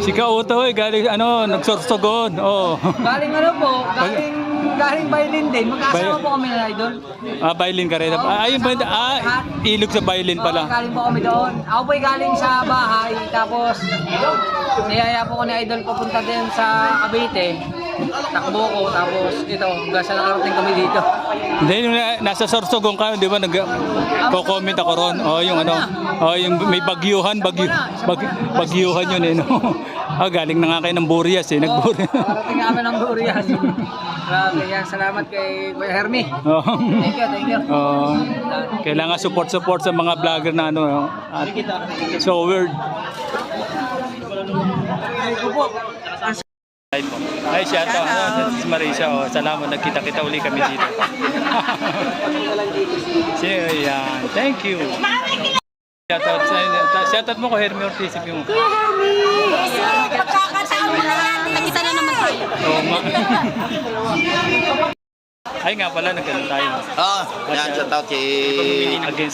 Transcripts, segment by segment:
Si Kauto galing nagsorsogon. Oo. Galing galing violin din. Magkasama po kami na idol. Violin ka rin. Ayun ba? Ilog sa violin pala. Galing po kami doon. Ako po'y galing sa bahay. Tapos, niyaya po ko ni idol papunta din sa Cavite. Takbo ko. Tapos, ito, hanggang sa nakarating kami dito. Hindi, nasa Sorsogon ka, di ba? Nag-comment ako ron. Yung may bagyuhan yun eh. No? Galing na nga kayo ng Burias eh. Narating kami ng Burias. Grabe yan. Salamat kay Kuya Hermie. Thank you. Kailangan support sa mga vlogger na so weird. Ay, shout out si Marisa. Salamat, nagkita-kita uli kami dito. Yan. Thank you. Shout out mo ko Hermie Ortiz. Kuya Hermie! Pagkakataon mo na yan. Nakita na naman tayo. Oo nga. Ay nga pala, nagkaroon tayo. Yan, shout out si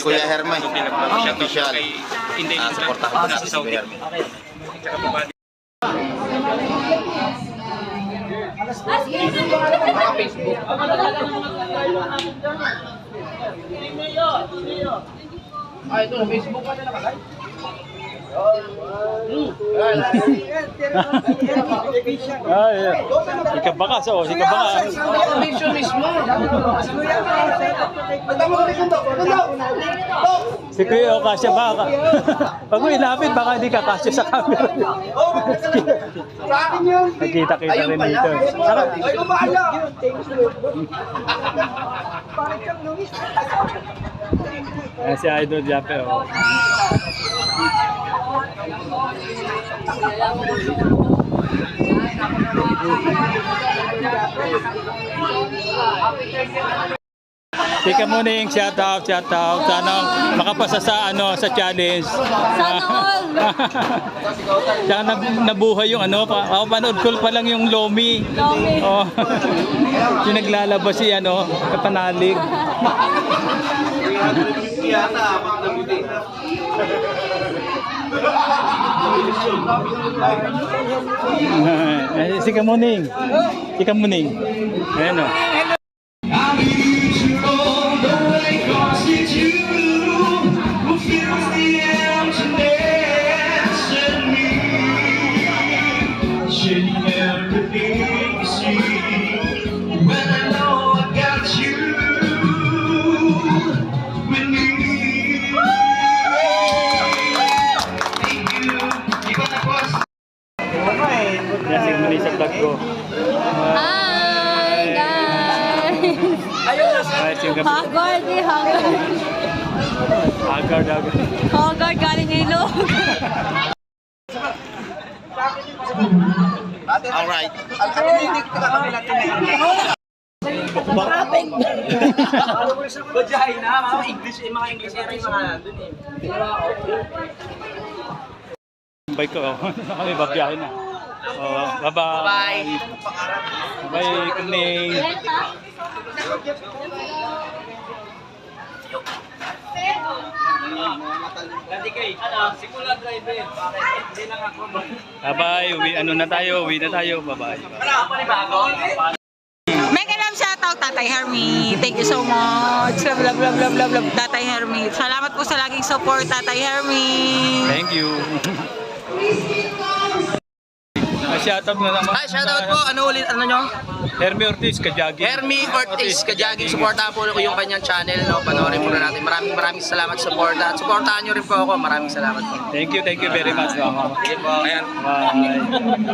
Kuya Hermie. Official. Supportahan po natin si Kuya Hermie. Facebook. Ito na Facebook ka na nakalay. Ikabakas, ikabakas. Mission mismo. Si Kuya kasya baka. Pag mo ilapit, baka hindi ka kasya sa camera. Nagkita-kita rin dito. Ay, kumaya! Si Idol Jape. Sika mo ning shout out. Sana makapasa sa challenge. Sana all. Sana nabuhay yung panood ko pa lang yung Lomi. Oh. Yung naglalabas si panalig. Sika mo ning. Ayan o. Yasing muli sa vlog ko. Hi guys! Haggard. Haggard galing ilog. Alright. Maraping! Bajahay na, mga English rin mga nandun eh. Bike ko, kami babiyahin na. Bye-bye. Bye, Kuning. Bye-bye, uwi na tayo. Bye-bye. Mega love shoutout Tatay Hermie. Thank you so much. Love Tatay Hermie. Salamat po sa laging support Tatay Hermie. Thank you. Shoutout na naman. Ay, shoutout po. Ano nyo? Hermie Ortiz, Kajaging. Hermie Ortiz, Kajaging. Supportahan po yung kanyang channel. Panoorin po na natin. Maraming salamat sa support. At supportahan nyo rin po ako. Maraming salamat po. Thank you very much. Ayan. Bye.